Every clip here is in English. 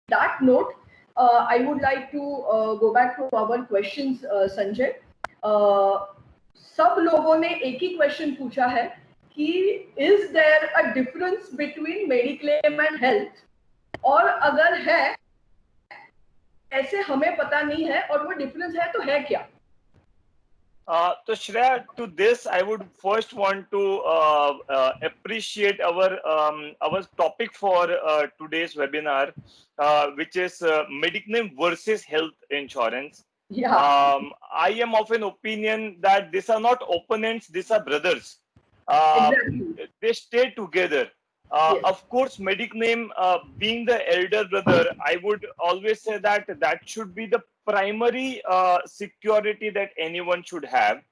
that note, I would like to go back to our questions, Sanjay. सब लोगों ने एक ही क्वेश्चन पूछा है कि is there a difference between mediclaim and health, और अगर है ऐसे हमें पता नहीं है और वो डिफरेंस है तो है क्या? So Shreya, to this, I would first want to appreciate our topic for today's webinar, which is Mediclaim versus health insurance. Yeah. I am of an opinion that these are not opponents; these are brothers. Exactly. They stay together. Yes. Of course, Mediclaim being the elder brother, I would always say that that should be the primary security that anyone should have.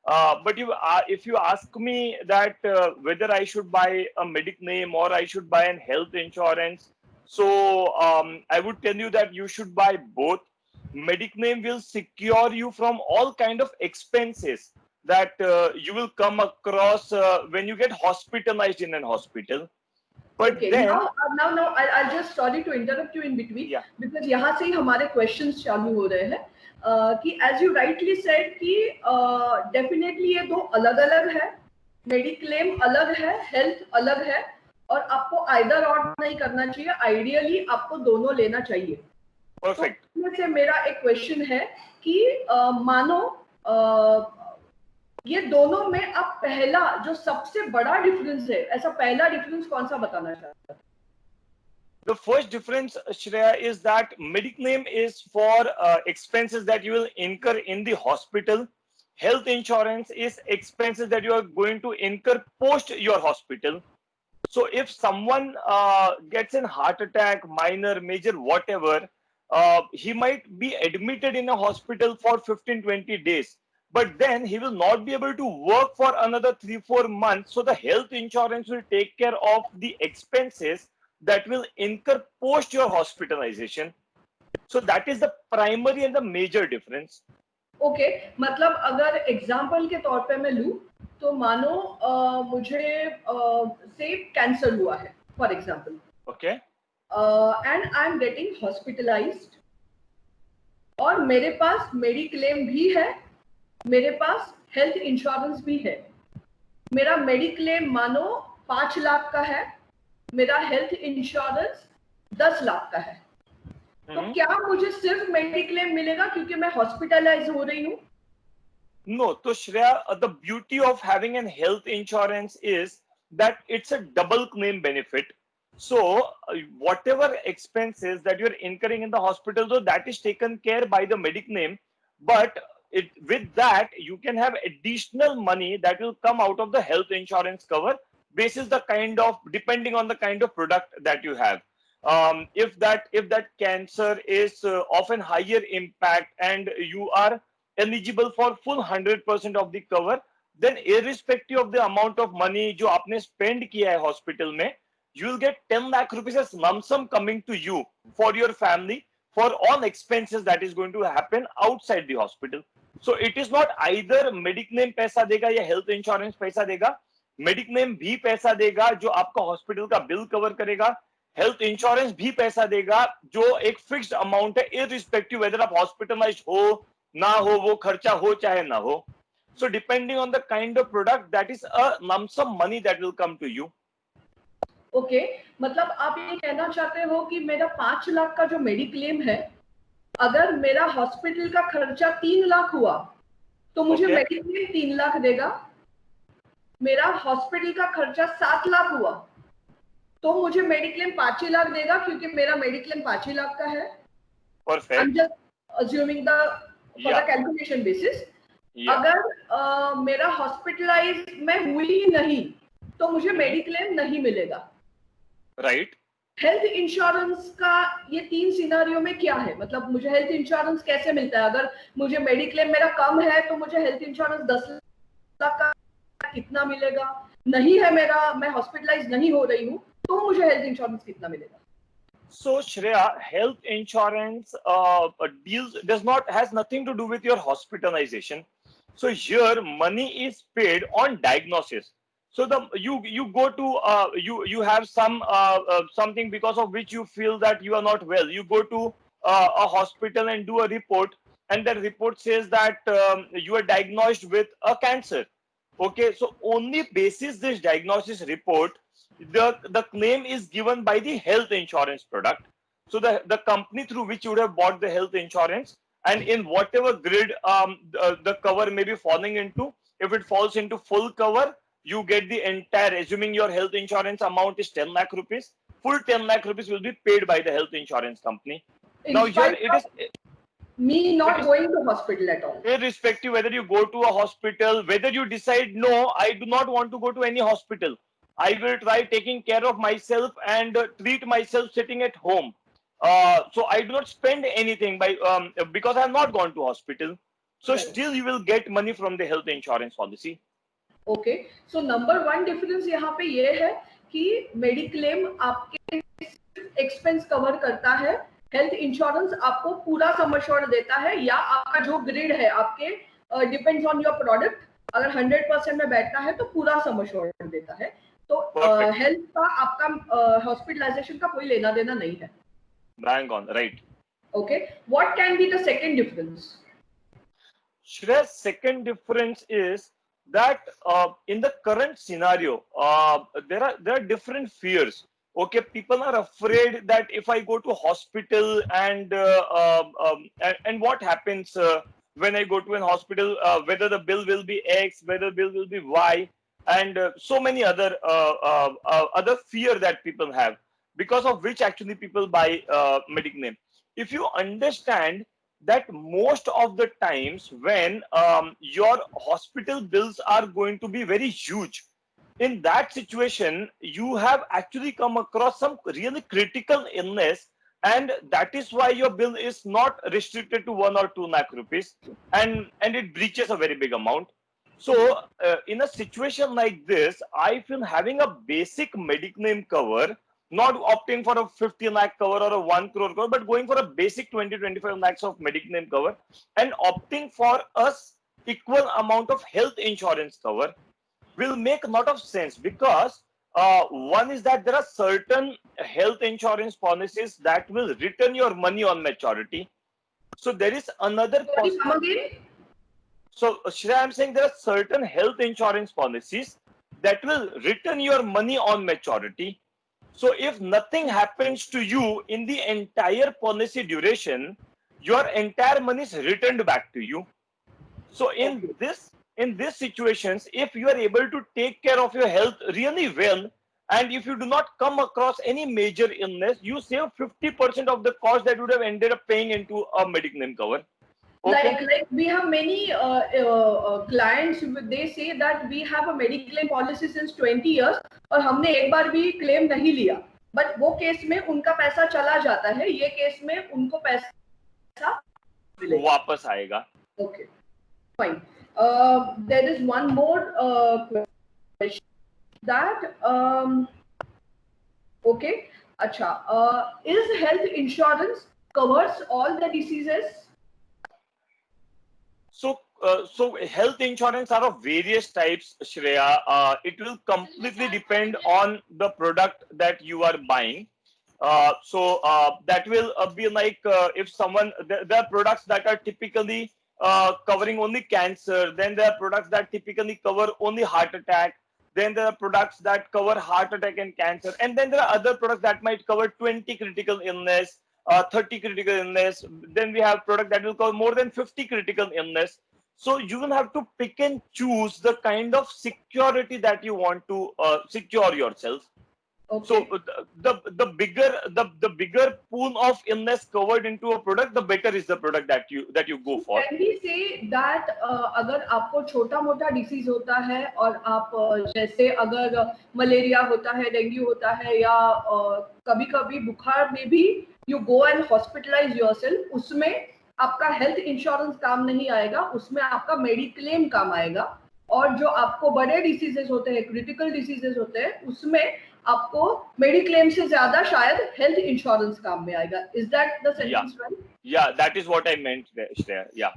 But if you ask me that whether I should buy a Mediclaim or I should buy an health insurance, so I would tell you that you should buy both. Mediclaim will secure you from all kind of expenses that you will come across when you get hospitalized in an hospital. But okay, then now I'll just sorry to interrupt you in between, yeah, because यहाँ से ही हमारे questions चालू हो रहे हैं कि as you rightly said कि definitely ये दो अलग अलग है, मेडिक्लेम अलग है, हेल्थ अलग है, और आपको either or नहीं करना चाहिए, आइडियली आपको दोनों लेना चाहिए. perfect. तो इसमें से मेरा एक क्वेश्चन है कि मानो ये दोनों में अब पहला जो सबसे बड़ा डिफरेंस है, ऐसा पहला डिफरेंस कौन सा बताना चाहते हैं? The first difference, Shreya, is that Mediclaim is for expenses that you will incur in the hospital. Health insurance is expenses that you are going to incur post your hospital. So if someone gets a heart attack, minor, major, whatever, he might be admitted in a hospital for 15-20 days. But then he will not be able to work for another 3-4 months. So the health insurance will take care of the expenses that will incur post your hospitalization. So that is the primary and the major difference. Okay, मतलब अगर example के तौर पे मैं लूं तो मानो मुझे से कैंसर हुआ है for example, okay, and I am getting hospitalised और मेरे पास मेडिक्लेम भी है, मेरे पास हेल्थ इंश्योरेंस भी है. मेरा मेडिक्लेम मानो 5 लाख का है, मेरा हेल्थ इंश्योरेंस 10 लाख का है. तो क्या मुझे सिर्फ मेडिक्लेम मिलेगा क्योंकि मैं हॉस्पिटलाइज हो रही हूँ? No, so Shreya, the beauty of having an health insurance is that it's a double claim benefit. So whatever expenses that you're incurring in the hospital, so that is taken care by the Mediclaim. But with that, you can have additional money that will come out of the health insurance cover, basis the kind of, depending on the kind of product that you have. If that cancer is of an higher impact and you are eligible for full 100% of the cover, then irrespective of the amount of money जो आपने spend किया है hospital में, you will get 10 lakh rupees as lump sum coming to you for your family for all expenses that is going to happen outside the hospital. So it is not either Mediclaim पैसा देगा या health insurance पैसा देगा. Mediclaim भी पैसा देगा जो आपका hospital का bill cover करेगा. हेल्थ इंश्योरेंस भी पैसा देगा जो एक फिक्स्ड अमाउंट है, इररिस्पेक्टिव वेदर आप हॉस्पिटलाइज हो ना हो, वो खर्चा हो चाहे ना हो. So depending on the kind of product, that is a lump sum money that will come to you. Okay, मतलब आप ये कहना चाहते हो कि मेरा 5 लाख का जो मेडिक्लेम है, अगर मेरा हॉस्पिटल का खर्चा 3 लाख हुआ तो मुझे मेडिक्लेम 3 लाख देगा. मेरा हॉस्पिटल का खर्चा 7 लाख हुआ तो मुझे मेडिक्लेम 5 लाख देगा क्योंकि मेरा मेडिक्लेम 5 लाख का है. Perfect. I'm just assuming the for the calculation basis. अगर मेरा हॉस्पिटलाइज मैं हुई ही नहीं तो मुझे मेडिक्लेम नहीं मिलेगा. राइट. हेल्थ इंश्योरेंस का ये 3 सिनेरियो में क्या है, मतलब मुझे हेल्थ इंश्योरेंस कैसे मिलता है? अगर मुझे मेडिक्लेम मेरा कम है तो मुझे हेल्थ इंश्योरेंस 10 लाख का कितना मिलेगा? नहीं है मेरा, मैं हॉस्पिटलाइज नहीं हो रही हूँ तो मुझे हेल्थ इंश्योरेंस कितना मिलेगा? So Shreya, health insurance has nothing to do with your hospitalization. So here money is paid on diagnosis. So you go to you have something because of which you feel that you are not well. You go to a hospital and do a report, and the report says that you are diagnosed with a cancer. Okay, so only basis this diagnosis report, the claim is given by the health insurance product. So the company through which you would have bought the health insurance, and in whatever grid the cover may be falling into, if it falls into full cover, you get the entire, assuming your health insurance amount is 10 lakh rupees, full 10 lakh rupees will be paid by the health insurance company. Now In here spite it of is, me it not is going to hospital at all. irrespective whether you go to a hospital, whether you decide, no, I do not want to go to any hospital. I will try taking care of myself and treat myself sitting at home. So I do not spend anything because I have not gone to hospital. So Right. still you will get money from the health insurance policy. Okay, so number one difference यहाँ पे ये है कि mediclaim आपके expense cover करता है, health insurance आपको पूरा सम एश्योर्ड देता है, या आपका जो ग्रिड है आपके डिपेंड्स ऑन योर प्रोडक्ट, अगर 100% में बैठता है तो पूरा सम एश्योर्ड देता है. तो हेल्थ का आपका हॉस्पिटलाइजेशन का कोई लेना देना नहीं है. Bang on, right. Okay, what can be the second difference? Shreya, second difference is that in the current scenario, there are different fears. Okay, people are afraid that if I go to hospital and what happens when I go to an hospital, whether the bill will be X, whether the bill will be Y, and so many other other fear that people have, because of which actually people buy Mediclaim. If you understand that most of the times when your hospital bills are going to be very huge, in that situation you have actually come across some really critical illness, and that is why your bill is not restricted to 1 or 2 lakh rupees, and it breaches a very big amount. So in a situation like this, I feel having a basic Mediclaim cover, not opting for a 50 lakh cover or a 1 crore cover, but going for a basic 20-25 lakhs of Mediclaim cover and opting for a equal amount of health insurance cover will make a lot of sense, because one is that there are certain health insurance policies that will return your money on maturity. So there is another possibility. So Shreya, I'm saying there are certain health insurance policies that will return your money on maturity. So if nothing happens to you in the entire policy duration, your entire money is returned back to you. So in this situations, if you are able to take care of your health really well, and if you do not come across any major illness, you save 50% of the cost that you would have ended up paying into a Mediclaim cover. Okay. Like we have many clients, they say that we have a Mediclaim policy since 20 years और हमने एक बार भी claim नहीं लिया, but वो case में उनका पैसा चला जाता है, ये केस में उनको पैसा वापस आएगा. Okay, fine. There is one more question that okay, अच्छा, is health insurance covers all the diseases? So health insurance are of various types, Shreya. It will completely depend on the product that you are buying. So that will be like if someone, there are products that are typically covering only cancer, then there are products that typically cover only heart attack, then there are products that cover heart attack and cancer, and then there are other products that might cover 20 critical illness, 30 critical illness. Then we have product that will cover more than 50 critical illness. So you will have to pick and choose the kind of security that you want to secure yourself. Okay. So the bigger pool of illness covered into a product, the better is the product that you go for. Can we say that अगर आपको छोटा मोटा disease होता है और आप जैसे अगर मलेरिया होता है, डेंगू होता है, या कभी कभी बुखार में भी you go and hospitalize yourself, उसमें आपका हेल्थ इंश्योरेंस काम नहीं आएगा, उसमें आपका मेडिक्लेम काम आएगा. और जो आपको बड़े डिसीजेस होते हैं, क्रिटिकल डिसीजेस होते हैं, उसमें आपको मेडिक्लेम से ज्यादा शायद हेल्थ इंश्योरेंस काम में आएगा. Is that the sentence right? Yeah, that is what I meant there. Yeah.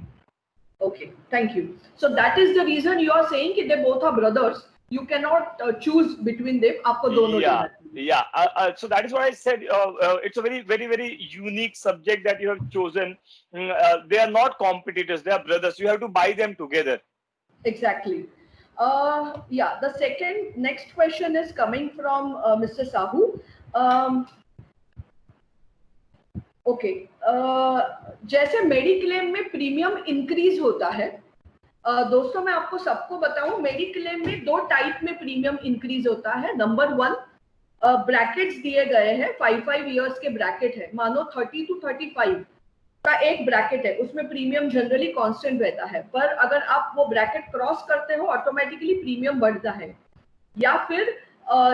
Okay, thank you. So that is the reason you are saying that they both are brothers. You cannot choose between them. आपको दोनों Yeah, लेना चाहिए. yeah. So that is what I said. It's a very, very, very unique subject that you have chosen. They are not competitors; they are brothers. You have to buy them together. Exactly. Yeah, the next question is coming from Mr. Sahu. Okay जैसे mediclaim में premium increase होता है, दोस्तों मैं आपको सबको बताऊं, mediclaim में 2 टाइप में प्रीमियम इंक्रीज होता है. नंबर 1, ब्रैकेट्स दिए गए हैं, 5 इयर्स के ब्रैकेट है. मानो 30 to 35 का एक ब्रैकेट है, उसमें प्रीमियम जनरली कांस्टेंट रहता है, पर अगर आप वो ब्रैकेट क्रॉस करते हो ऑटोमेटिकली प्रीमियम बढ़ता है. या फिर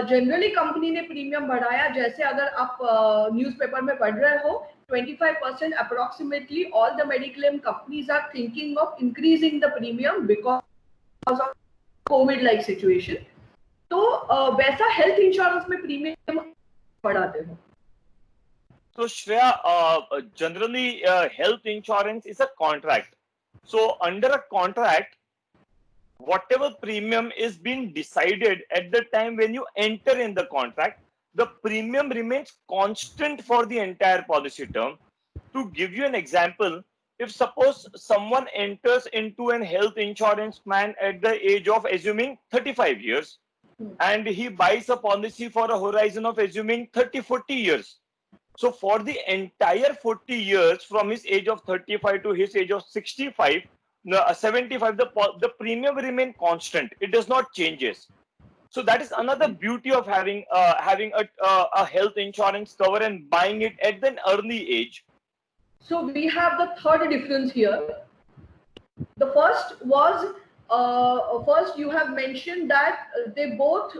जनरली कंपनी ने प्रीमियम बढ़ाया, जैसे अगर आप न्यूज़पेपर में पढ़ रहे हो, 25% approximately all the mediclaim companies are thinking of increasing the premium because of COVID like situation. तो वैसा हेल्थ इंश्योरेंस में प्रीमियम बढ़ाते हो. So Shreya, generally health insurance is a contract. So under a contract, whatever premium is being decided at the time when you enter in the contract, the premium remains constant for the entire policy term. To give you an example, if suppose someone enters into an health insurance plan at the age of assuming 35 years and he buys a policy for a horizon of assuming 30-40 years. So for the entire 40 years from his age of 35 to his age of 65, 75, the premium remain constant. It does not changes. So that is another beauty of having a health insurance cover and buying it at an early age. So we have the third difference here. The first was first you have mentioned that they both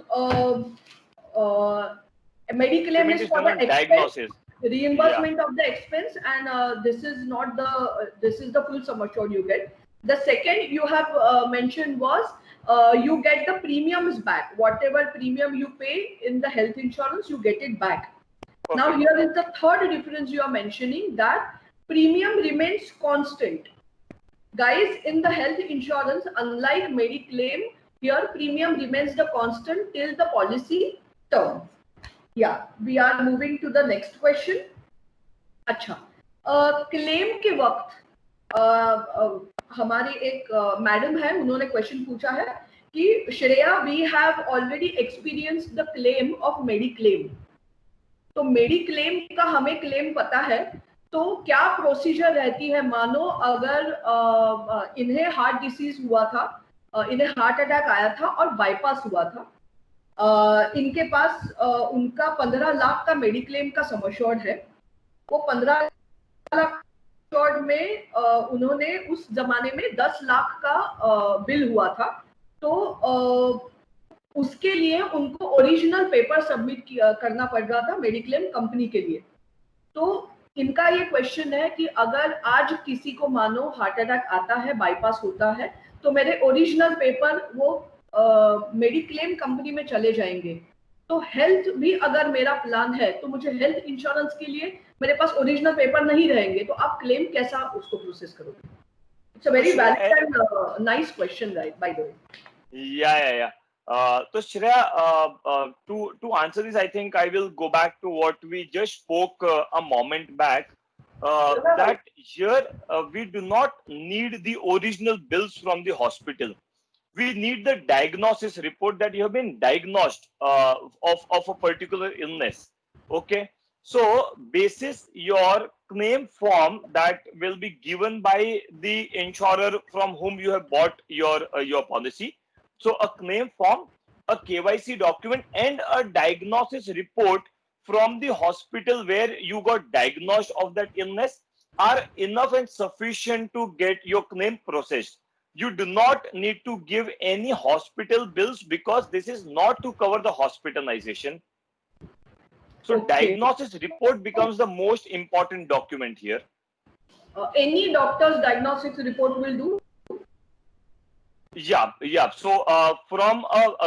mediclaim is for the diagnosis, reimbursement of the expense, and this is not the this is the full sum assured you get. The second you have mentioned was you get the premiums back. Whatever premium you pay in the health insurance, you get it back. Okay. Now here is the third difference you are mentioning, that premium remains constant. Guys, in the health insurance, unlike mediclaim, here premium remains the constant till the policy term. Yeah, we are moving to the next question. अच्छा, claim के वक्त हमारी एक madam है, उन्होंने question पूछा है कि Shreya, we have already experience the claim of mediclaim. तो मेडिक्लेम का हमें क्लेम पता है, तो क्या प्रोसीजर रहती है? मानो अगर इन्हें हार्ट डिसीज हुआ था, इन्हें हार्ट अटैक आया था और बाईपास हुआ था, इनके पास उनका 15 लाख का मेडिक्लेम का सम एश्योर्ड है. वो 15 लाख में उन्होंने उस जमाने में 10 लाख का बिल हुआ था, तो उसके लिए उनको ओरिजिनल पेपर सबमिट करना पड़ रहा था मेडिक्लेम कंपनी के लिए. तो इनका ये क्वेश्चन है कि अगर आज किसी को मानो हार्ट अटैक आता है, बाईपास होता है, तो मेरे ओरिजिनल पेपर वो मेडिक्लेम कंपनी में चले जाएंगे. तो हेल्थ भी अगर मेरा प्लान है, तो मुझे हेल्थ इंश्योरेंस के लिए मेरे पास ओरिजिनल पेपर नहीं रहेंगे, तो आप क्लेम कैसा उसको प्रोसेस करोगे? It's a very valid and nice question, right, by the way. Yeah. So Shreya, to answer this, I think I will go back to what we just spoke a moment back. That here we do not need the original bills from the hospital. We need the diagnosis report that you have been diagnosed of a particular illness. Okay. So basis your claim form that will be given by the insurer from whom you have bought your policy. So a claim form, a KYC document, and a diagnosis report from the hospital where you got diagnosed of that illness are enough and sufficient to get your claim processed. You do not need to give any hospital bills because this is not to cover the hospitalization. So diagnosis report becomes the most important document here. Any doctor's diagnosis report will do? Yeah. So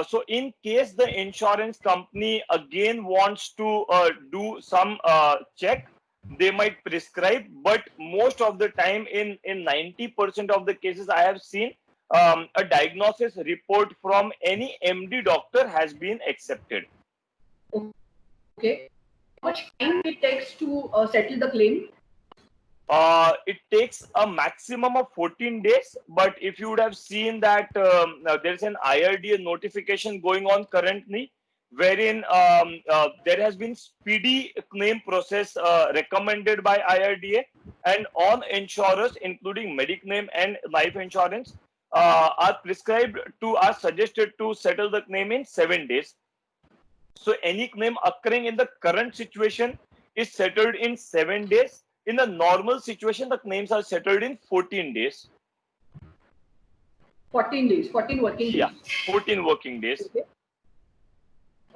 so in case the insurance company again wants to do some check, they might prescribe, but most of the time in 90% of the cases I have seen, a diagnosis report from any MD doctor has been accepted. Okay. How much time it takes to settle the claim? It takes a maximum of 14 days, but if you would have seen that there's an IRDA notification going on currently, wherein there has been speedy claim process recommended by IRDA, and all insurers, including Mediclaim and life insurance, are suggested to settle the claim in 7 days. So any claim occurring in the current situation is settled in 7 days. In the normal situation, the claims are settled in 14 days. 14 days, 14 working days. Yeah, 14 working days. Okay.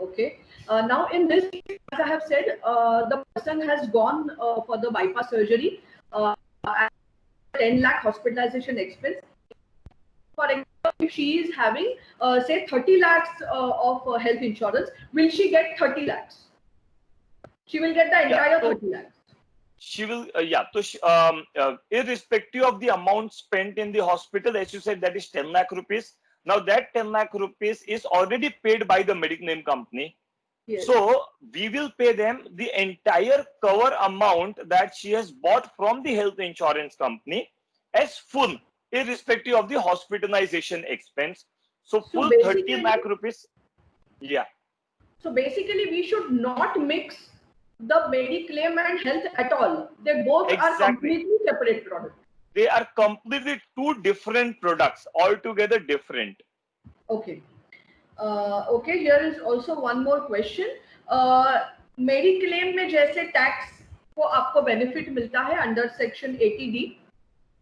Okay. Now in this, as I have said, the person has gone for the bypass surgery, 10 lakh hospitalization expense. For example, if she is having, say, 30 lakhs of health insurance, will she get 30 lakhs? She will get the entire 30 lakhs. She will, irrespective of the amount spent in the hospital, as you said, that is 10 lakh rupees. Now that 10 lakh rupees is already paid by the Mediclaim company. Yes. So we will pay them the entire cover amount that she has bought from the health insurance company as full, irrespective of the hospitalization expense. So full 30 lakh rupees. Yeah. So basically, we should not mix the Mediclaim and health at all. They both are completely separate products. They are completely two different products, altogether different. Okay. Okay, here is also one more question. Mediclaim में जैसे tax को आपको benefit मिलता है under section 80D,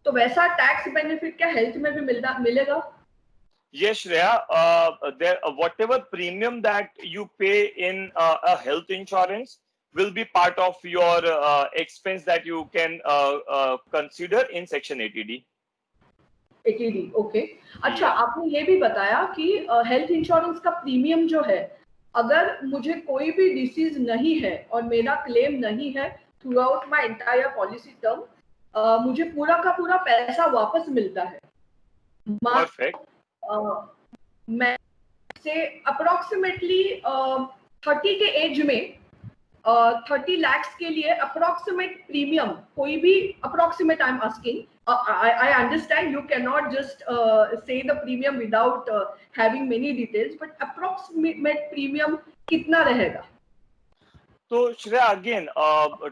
तो वैसा tax benefit क्या health में भी मिलेगा? Yes, Shreya, whatever premium that you pay in a health insurance will be part of your expense that you can consider in section 80D. 80D, okay. अच्छा, आपने ये भी बताया कि हेल्थ इंश्योरेंस का प्रीमियम जो है, अगर मुझे कोई भी डिसीज नहीं है और मेरा क्लेम नहीं है through out my entire policy term, मुझे पूरा का पूरा पैसा वापस मिलता है. मैं से अप्रोक्सीमेटली 30 के एज में 30 lakhs के लिए अप्रोक्सीमेट प्रीमियम, कोई भी approximate, I am asking, I understand you cannot just say the premium without having many details, but approximate premium कितना रहेगा? So Shreya, again,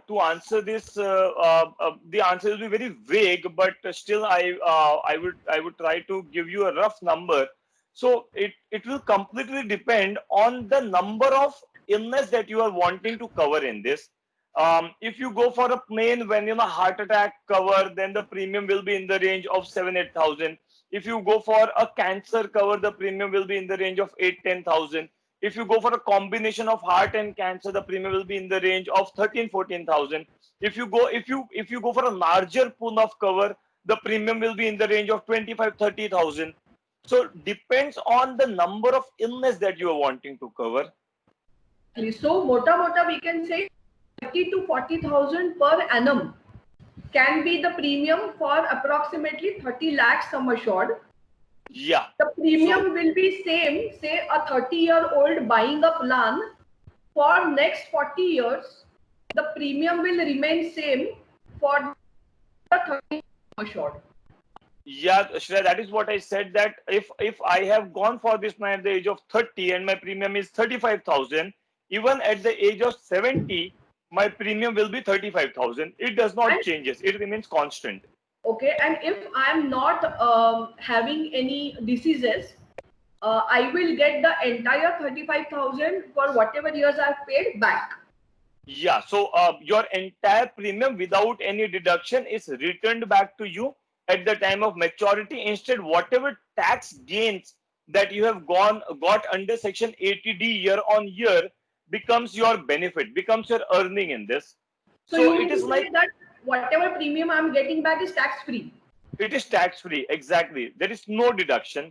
to answer this, the answer will be very vague, but still I would try to give you a rough number. So it will completely depend on the number of illness that you are wanting to cover in this. If you go for a plain heart attack cover, then the premium will be in the range of 7,000-8,000. If you go for a cancer cover, the premium will be in the range of 8,000-10,000. If you go for a combination of heart and cancer, the premium will be in the range of 13,000-14,000. If you go for a larger pool of cover, the premium will be in the range of 25,000-30,000. So depends on the number of illness that you are wanting to cover. So mota we can say 30 to 40,000 per annum can be the premium for approximately 30 lakhs sum assured. Yeah. The premium will be same, say a 30-year-old buying a plan for next 40 years. The premium will remain same for the 30 assured. Yeah, Shreya, that is what I said, that if I have gone for this plan at the age of 30 and my premium is 35,000, even at the age of 70, my premium will be 35,000. It does not changes. It remains constant. Okay, and if I am not having any diseases, I will get the entire 35,000 for whatever years I have paid back. Yeah, so your entire premium without any deduction is returned back to you at the time of maturity. Instead, whatever tax gains that you have got under section 80D year on year becomes your benefit, becomes your earning in this. So it is like that whatever premium I'm getting back is tax free. It is tax free, exactly. There is no deduction.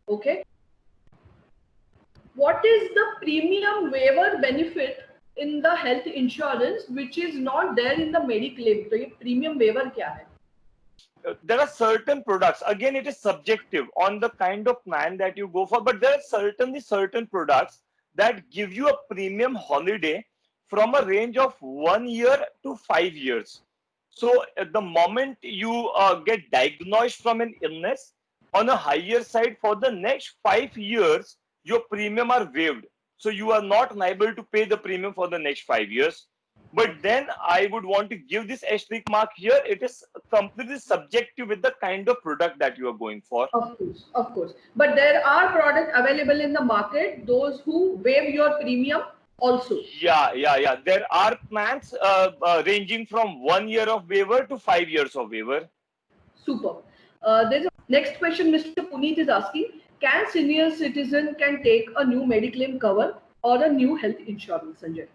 Okay. What is the premium waiver benefit in the health insurance which is not there in the Mediclaim? So ये premium waiver क्या है? there are certain products, again it is subjective on the kind of plan that you go for, but there are certainly certain products that give you a premium holiday from a range of 1 year to 5 years. So at the moment you get diagnosed from an illness, on a higher side, for the next 5 years your premium are waived, so you are not liable to pay the premium for the next 5 years. But then I would want to give this asterisk mark here. It is completely subjective with the kind of product that you are going for. Of course, of course. But there are products available in the market, those who waive your premium also. Yeah. There are plans ranging from 1 year of waiver to 5 years of waiver. Super. There's a next question. Mr. Puneet is asking: can senior citizen can take a new Mediclaim cover or a new health insurance, Sanjay?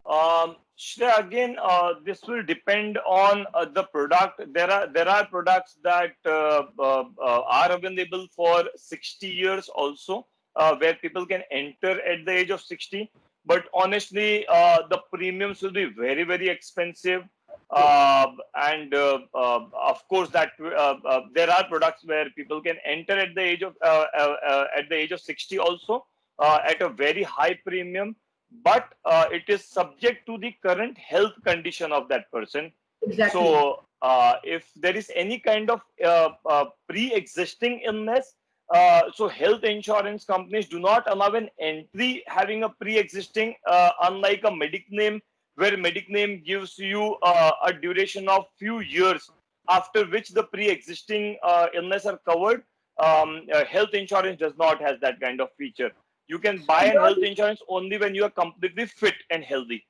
Shreya, again, this will depend on the product. There are products that are available for 60 years also, where people can enter at the age of 60. But honestly, the premiums will be very, very expensive. And of course, that there are products where people can enter at the age of 60 also, at a very high premium. But it is subject to the current health condition of that person. Exactly. So if there is any kind of pre-existing illness, so health insurance companies do not allow an entry having a pre-existing, unlike a Mediclaim, where Mediclaim gives you a duration of few years after which the pre-existing illness are covered. Health insurance does not have that kind of feature. You can buy an health insurance only when you are completely fit and healthy.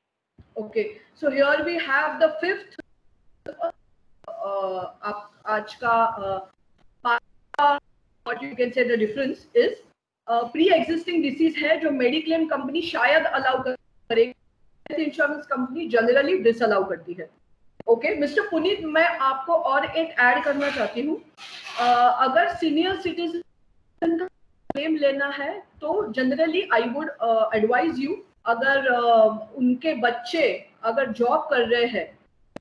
Okay, so here we have the fifth आज का what you can say the difference is pre-existing disease है जो Mediclaim company शायद allow करेगी, health insurance company generally disallow करती है. Okay mister Puneet, मैं आपको और एक ऐड करना चाहती हूँ. अगर सीनियर सिटीजन का क्लेम लेना है तो generally I would advise you, अगर उनके बच्चे अगर जॉब कर रहे हैं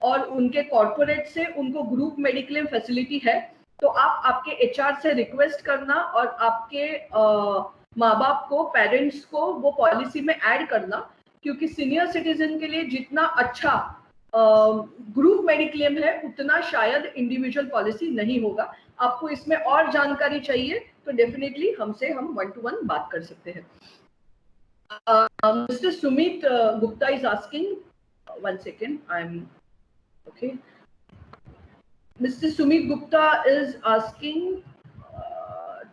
और उनके कॉर्पोरेट से उनको ग्रुप मेडिक्लेम फैसिलिटी है, तो आप आपके एचआर से रिक्वेस्ट करना और आपके माँ बाप को, पेरेंट्स को वो पॉलिसी में ऐड करना, क्योंकि सीनियर सिटीजन के लिए जितना अच्छा ग्रुप मेडिक्लेम है उतना शायद इंडिविजुअल पॉलिसी नहीं होगा. आपको इसमें और जानकारी चाहिए तो डेफिनेटली हमसे हम 1-to-1 बात कर सकते हैं. Mister Sumit Gupta is asking, 1 second, I am okay. Mr. Sumit Gupta is asking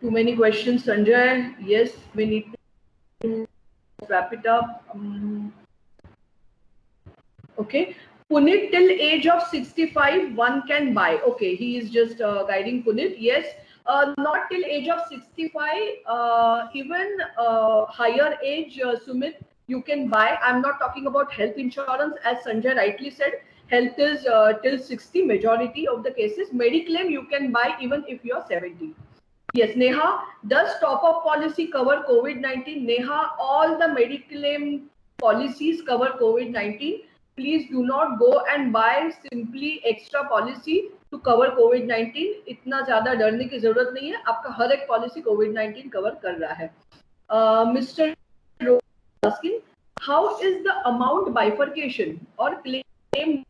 too many questions, Sanjay. Yes, we need to wrap it up. Okay. Punit, till age of 65, one can buy. Okay, he is just guiding Punit. Yes, not till age of 65, even higher age, Sumit, you can buy. I'm not talking about health insurance, as Sanjay rightly said. Health is till 60, majority of the cases. Mediclaim you can buy even if you're 70. Yes, Neha, does top-up policy cover COVID-19? Neha, all the Mediclaim policies cover COVID-19. Please do not go and buy simply extra policy to cover COVID-19. इतना ज़्यादा डरने की ज़रूरत नहीं है, आपका हर एक policy COVID-19 cover कर रहा है. Mr. asking, how is the amount bifurcation or claim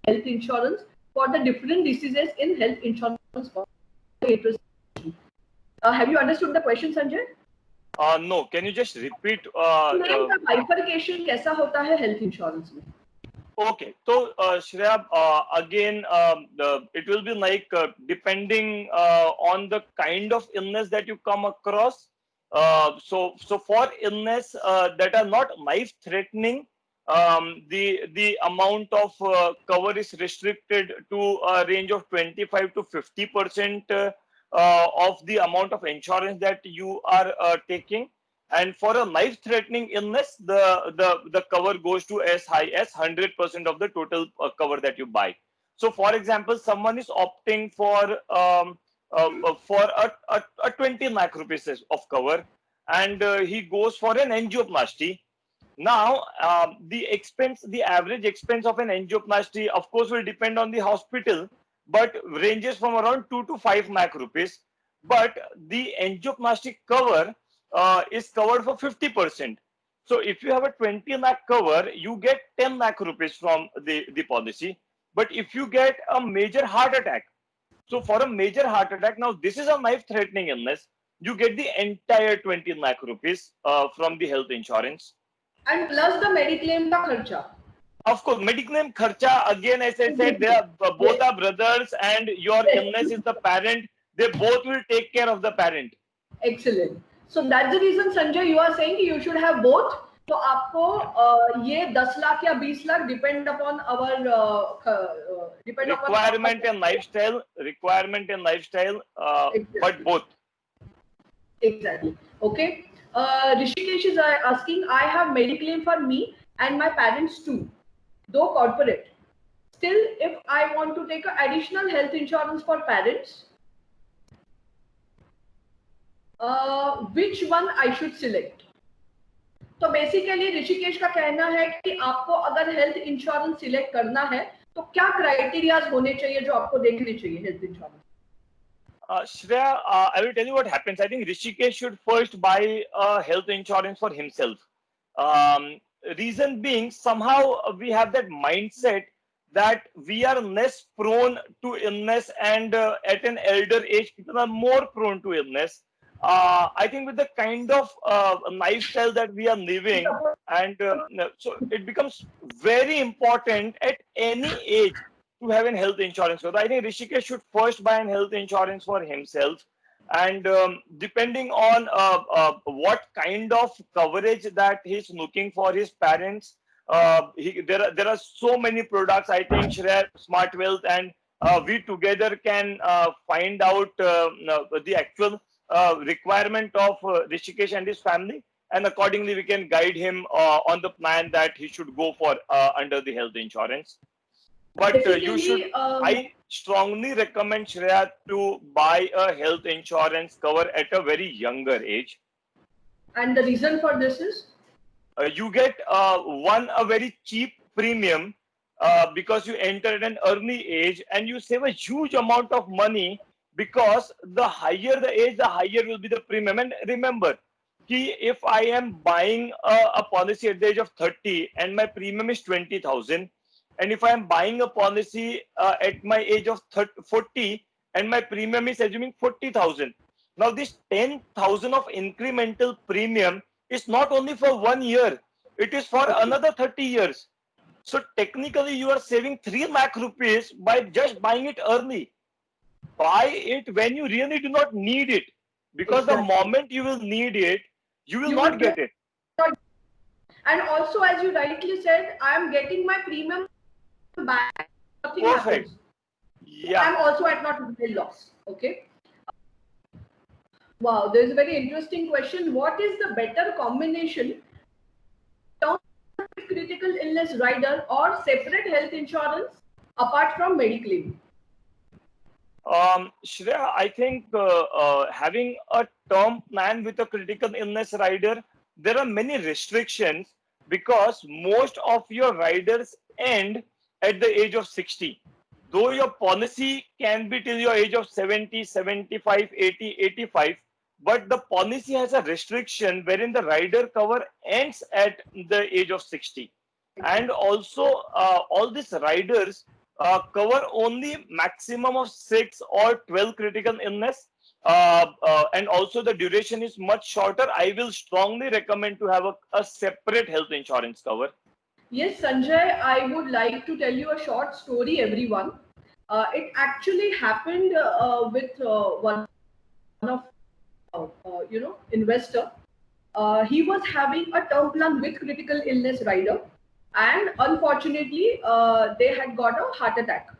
health insurance for the different diseases in health insurance? Have you understood the question, Sanjay? No, can you just repeat? Claim का bifurcation कैसा होता है health insurance में? Okay, so Shreya, again, it will be like depending on the kind of illness that you come across. So for illness that are not life-threatening, the amount of cover is restricted to a range of 25 to 50% of the amount of insurance that you are taking. And for a life-threatening illness, the cover goes to as high as 100% of the total cover that you buy. So, for example, someone is opting for a 20 lakh rupees of cover, and he goes for an angioplasty. Now, the average expense of an angioplasty, of course, will depend on the hospital. but ranges from around 2 to 5 lakh rupees. But the angioplastic cover is covered for 50%. So if you have a 20 lakh cover, you get 10 lakh rupees from the policy. But if you get a major heart attack, so for a major heart attack, now this is a life-threatening illness, you get the entire 20 lakh rupees from the health insurance. And plus the Mediclaim ka kharcha. Of course, Mediclaim kharcha, again, as I said, they are both are brothers, and your illness is the parent. They both will take care of the parent. Excellent. So that's the reason, Sanjay, you are saying you should have both. तो आपको ये 10 लाख या 20 lakh depend upon our requirement and lifestyle, exactly. But both. Exactly. Okay. Rishikesh is asking, I have Mediclaim for me and my parents too, though corporate. Still, if I want to take an additional health insurance for parents, which one I should select? तो basically Rishikesh का कहना है कि आपको अगर health insurance select करना है तो क्या क्राइटेरियाज होने चाहिए जो आपको देखने चाहिए health insurance? Shreya, I will tell you what happens. I think Rishikesh should first buy a health insurance for himself. Reason being, somehow we have that mindset that we are less prone to illness, and at an elder age, people are more prone to illness. I think with the kind of lifestyle that we are living, and so it becomes very important at any age to have an health insurance. So I think Rishikesh should first buy an health insurance for himself, and depending on what kind of coverage that he's looking for his parents, there are so many products. I think Shreya, Smart Wealth, and we together can find out the actual requirement of Rishikesh and his family, and accordingly we can guide him on the plan that he should go for under the health insurance. But you should, I strongly recommend Shreya to buy a health insurance cover at a very younger age. And the reason for this is? You get a very cheap premium because you enter at an early age, and you save a huge amount of money because the higher the age, the higher will be the premium. And remember, if I am buying a policy at the age of 30 and my premium is 20,000, and if I am buying a policy at my age of 40 and my premium is assuming 40,000, now this 10,000 of incremental premium is not only for 1 year, it is for another 30 years. So technically you are saving 3 lakh rupees by just buying it early. Buy it when you really do not need it, because the moment you will need it, you will not get it. And also, as you rightly said, I am getting my premium back. Nothing Perfect. happens. Yeah. I am also at not loss. Okay. Wow, there is a very interesting question. What is the better combination? Critical illness rider or separate health insurance apart from Mediclaim? Shreya, I think having a term plan with a critical illness rider, there are many restrictions because most of your riders end at the age of 60. Though your policy can be till your age of 70, 75, 80, 85, but the policy has a restriction wherein the rider cover ends at the age of 60. And also, all these riders cover only maximum of 6 or 12 critical illness, and also the duration is much shorter. I will strongly recommend to have a separate health insurance cover. Yes, Sanjay, I would like to tell you a short story, everyone. It actually happened with one of investor. He was having a term plan with critical illness rider, and unfortunately they had got a heart attack.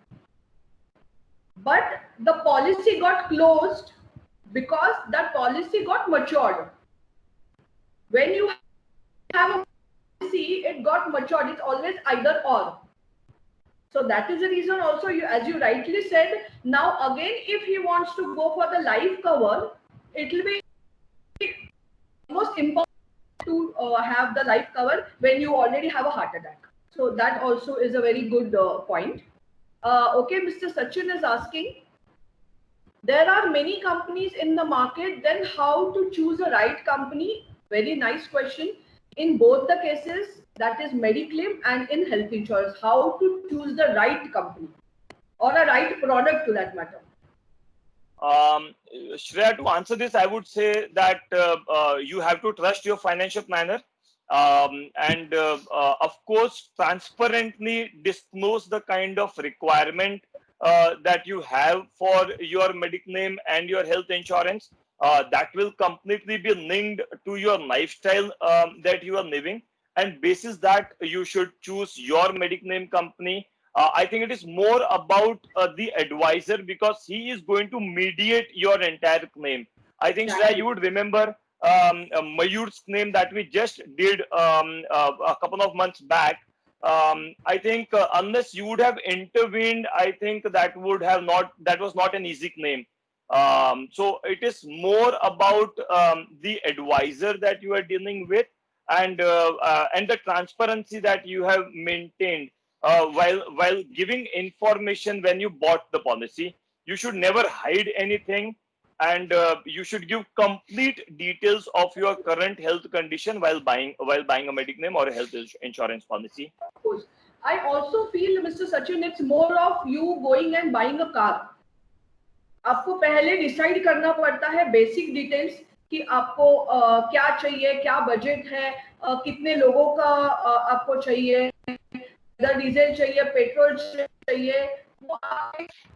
But the policy got closed because that policy got matured. When you have a policy, it got matured. It's always either or. So that is the reason also, as you rightly said, now again, if he wants to go for the life cover, it will be most important to have the life cover when you already have a heart attack. So that also is a very good point. Okay, Mr. Sachin is asking, there are many companies in the market, then how to choose a right company? Very nice question. In both the cases, that is Mediclaim and in health insurance, how to choose the right company or a right product to that matter? Shreya, to answer this, I would say that you have to trust your financial planner, and of course, transparently disclose the kind of requirement that you have for your Mediclaim and your health insurance. That will completely be linked to your lifestyle that you are living, and basis that you should choose your Mediclaim company. I think it is more about the advisor, because he is going to mediate your entire claim. I think, Shreya, you would remember Mayur's claim that we just did a couple of months back. I think unless you would have intervened, I think that was not an easy claim. So it is more about the advisor that you are dealing with, and the transparency that you have maintained while giving information when you bought the policy. You should never hide anything, and you should give complete details of your current health condition while buying a Mediclaim or a health insurance policy. Of course. I also feel, Mr. Sachin, it's more of you going and buying a car. आपको पहले decide करना पड़ता है basic details कि आपको क्या चाहिए, क्या बजट है, कितने लोगों का आपको चाहिए, डीजल चाहिए, पेट्रोल चाहिए, वो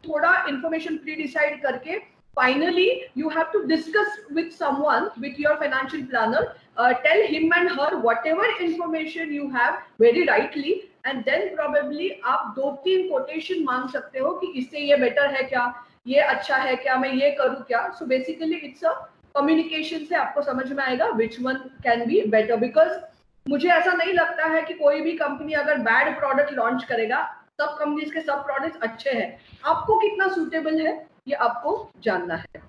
थोड़ा इंफॉर्मेशन प्री डिसाइड करके finally you have to discuss with someone, with your financial planner, tell him and her whatever information you have very rightly, and then probably आप 2-3 quotation मांग सकते हो कि इससे ये better है क्या, ये अच्छा है क्या, मैं ये करूँ क्या. So basically it's a communication से आपको समझ में आएगा which one can be better, because मुझे ऐसा नहीं लगता है कि कोई भी कंपनी अगर बैड प्रोडक्ट लॉन्च करेगा, सब कंपनीज के सब प्रोडक्ट्स अच्छे हैं. आपको कितना सूटेबल है ये आपको जानना है.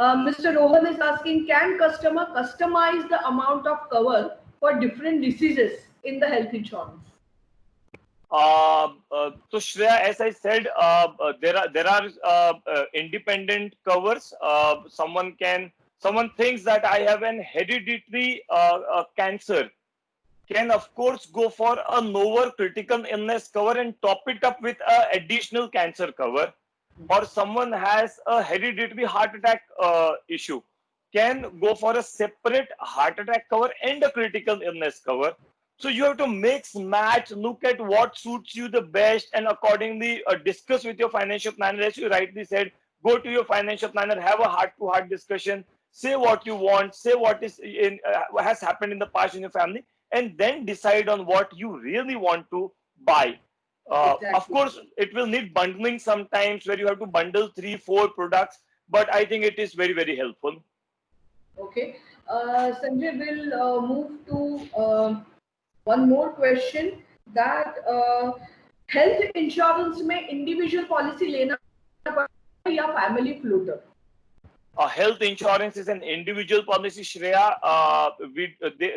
Mr. Rohan is asking, can customer customize the amount of cover for different diseases in the health insurance? So Shreya, as I said, there are independent covers. Someone thinks that I have an hereditary cancer, can of course go for a lower critical illness cover and top it up with an additional cancer cover. Or someone has a hereditary heart attack issue, can go for a separate heart attack cover and a critical illness cover. So you have to mix, match, look at what suits you the best, and accordingly discuss with your financial planner. As you rightly said, go to your financial planner, have a heart-to-heart discussion, say what you want, say what has happened in the past in your family, and then decide on what you really want to buy. Exactly. Of course, it will need bundling sometimes, where you have to bundle 3-4 products, but I think it is very, very helpful. Okay. Sanjay, will move to one more question, that health insurance में individual policy लेना पड़ता या family floater? Health insurance is an individual policy, Shreya.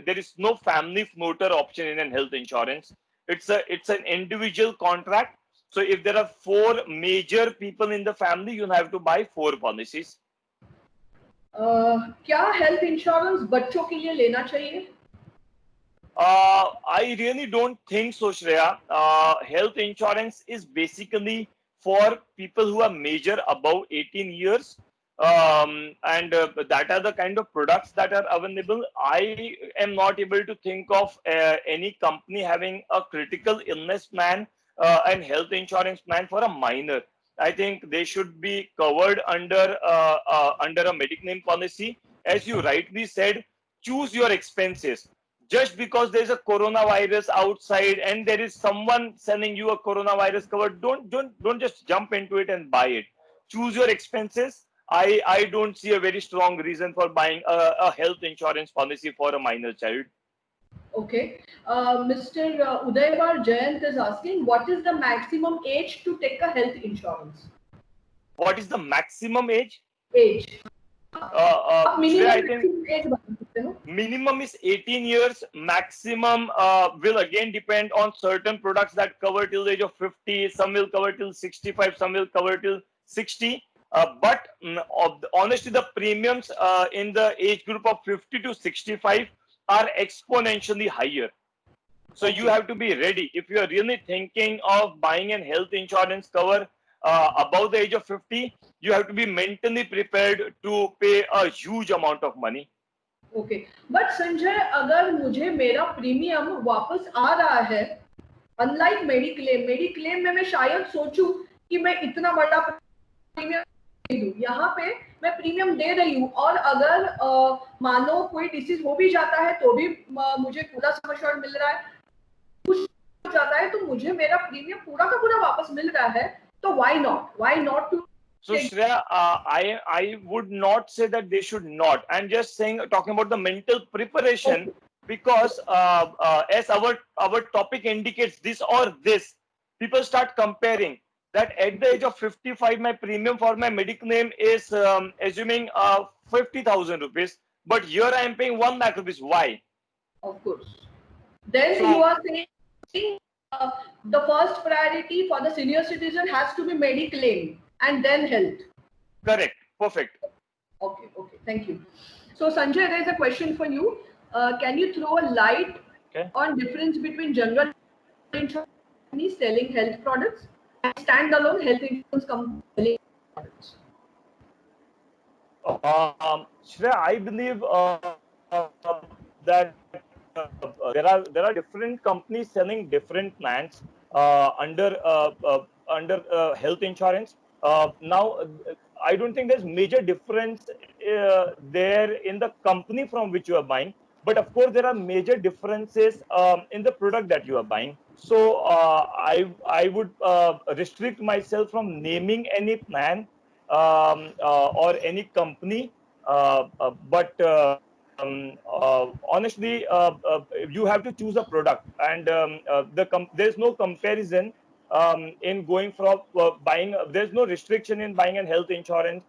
There is no family floater option in health insurance. It's an individual contract. So if there are 4 major people in the family, you have to buy 4 policies. क्या health insurance बच्चों के लिए लेना चाहिए? I really don't think so, Shreya. Health insurance is basically for people who are major above 18 years. And that are the kind of products that are available. I am not able to think of any company having a critical illness plan and health insurance plan for a minor. I think they should be covered under a Mediclaim policy. As you rightly said, choose your expenses. Just because there is a coronavirus outside and there is someone selling you a coronavirus cover, don't just jump into it and buy it. Choose your expenses. I don't see a very strong reason for buying a health insurance policy for a minor child. Okay. Mr. Udayvar Jayant is asking, what is the maximum age to take a health insurance? What is the maximum age? Age. Minimum age. You know? Minimum is 18 years. Maximum will again depend on certain products that cover till the age of 50. Some will cover till 65. Some will cover till 60. But honestly, the premiums in the age group of 50 to 65 are exponentially higher. So you have to be ready. If you are really thinking of buying an health insurance cover above the age of 50, you have to be mentally prepared to pay a huge amount of money. Okay but Sanjay अगर मुझे मेरा premium वापस आ रहा है unlike mediclaim में मैं शायद सोचूं कि मैं इतना बड़ा प्रीमियम दे दूं, यहाँ पे मैं प्रीमियम दे रही हूँ और अगर मानो कोई डिसीज हो भी जाता है तो भी मुझे पूरा सम एश्योर्ड मिल रहा है, कुछ हो जाता है तो मुझे मेरा प्रीमियम पूरा का पूरा वापस मिल रहा है, तो why not two. So Shreya, I would not say that they should not. I'm just saying, talking about the mental preparation, because as our topic indicates, this or this, people start comparing that at the age of 55, my premium for my Mediclaim is assuming 50,000 rupees, but here I am paying 1 lakh rupees. Why? Of course. Then so, you are saying the first priority for the senior citizen has to be Mediclaim. And then health. Correct. Perfect. Okay. Thank you. So Sanjay, there is a question for you. Can you throw a light on difference between general insurance companies selling health products and standalone health insurance companies selling products? Shreya, I believe that there are different companies selling different plans under health insurance. Now, I don't think there's major difference there in the company from which you are buying, but of course there are major differences in the product that you are buying. So I would restrict myself from naming any plan or any company, but honestly, you have to choose a product, and there's no comparison. In going from buying, there's no restriction in buying a health insurance,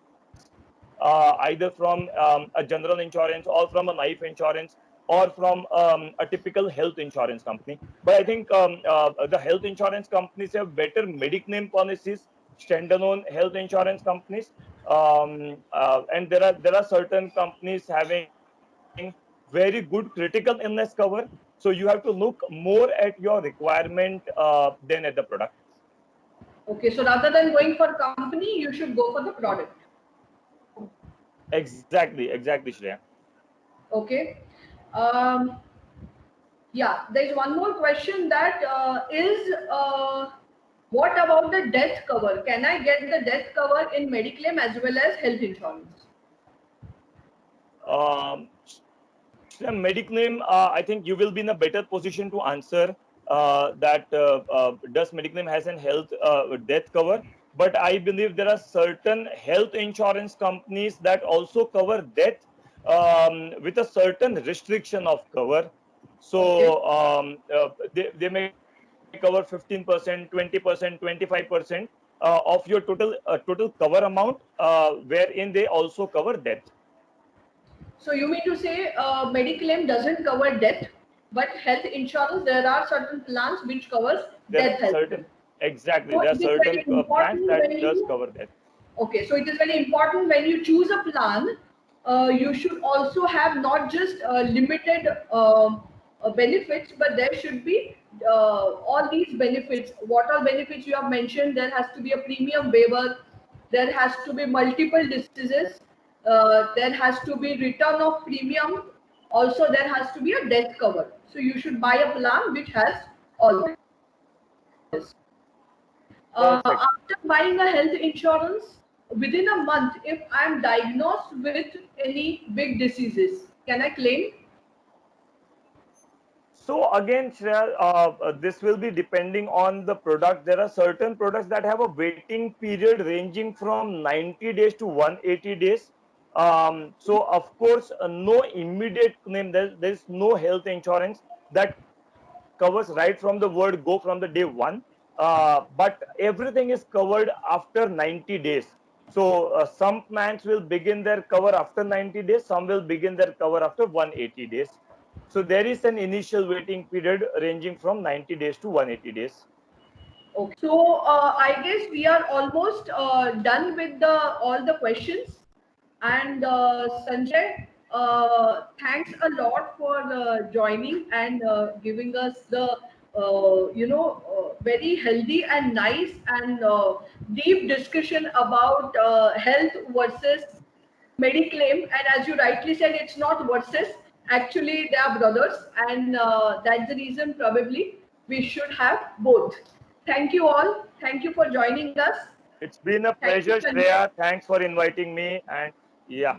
either from a general insurance or from a life insurance or from a typical health insurance company. But I think the health insurance companies have better Mediclaim policies, standalone health insurance companies, and there are certain companies having very good critical illness cover. So you have to look more at your requirement than at the product. Okay, so rather than going for company, you should go for the product. Exactly, Shreya. Okay. Yeah, there is one more question that what about the death cover? Can I get the death cover in Mediclaim as well as health insurance? Mediclaim, I think you will be in a better position to answer that does Mediclaim has an health death cover, but I believe there are certain health insurance companies that also cover death with a certain restriction of cover. So they may cover 15%, 20%, 25% of your total cover amount, wherein they also cover death. So you mean to say Mediclaim doesn't cover death, but health insurance, there are certain plans which covers death health. Exactly, so there are certain plans that does cover death. Okay, so it is very important when you choose a plan, you should also have not just limited benefits, but there should be all these benefits. What all benefits you have mentioned? There has to be a premium waiver, there has to be multiple diseases, there has to be return of premium, also there has to be a death cover. So you should buy a plan which has all this. After buying a health insurance, within a month, if I am diagnosed with any big diseases, can I claim? So again, Shreya, this will be depending on the product. There are certain products that have a waiting period ranging from 90 days to 180 days. So of course, no immediate claim. There's no health insurance that covers right from the word go from the day one. But everything is covered after 90 days. So some plans will begin their cover after 90 days, some will begin their cover after 180 days. So there is an initial waiting period ranging from 90 days to 180 days. Okay. So I guess we are almost done with all the questions. And Sanjay, thanks a lot for joining and giving us the very healthy and nice and deep discussion about health versus Mediclaim. And as you rightly said, it's not versus. Actually, they are brothers, and that's the reason probably we should have both. Thank you all. Thank you for joining us. It's been a Thank you, pleasure, Sanjay. Shreya. Thanks for inviting me. And yeah.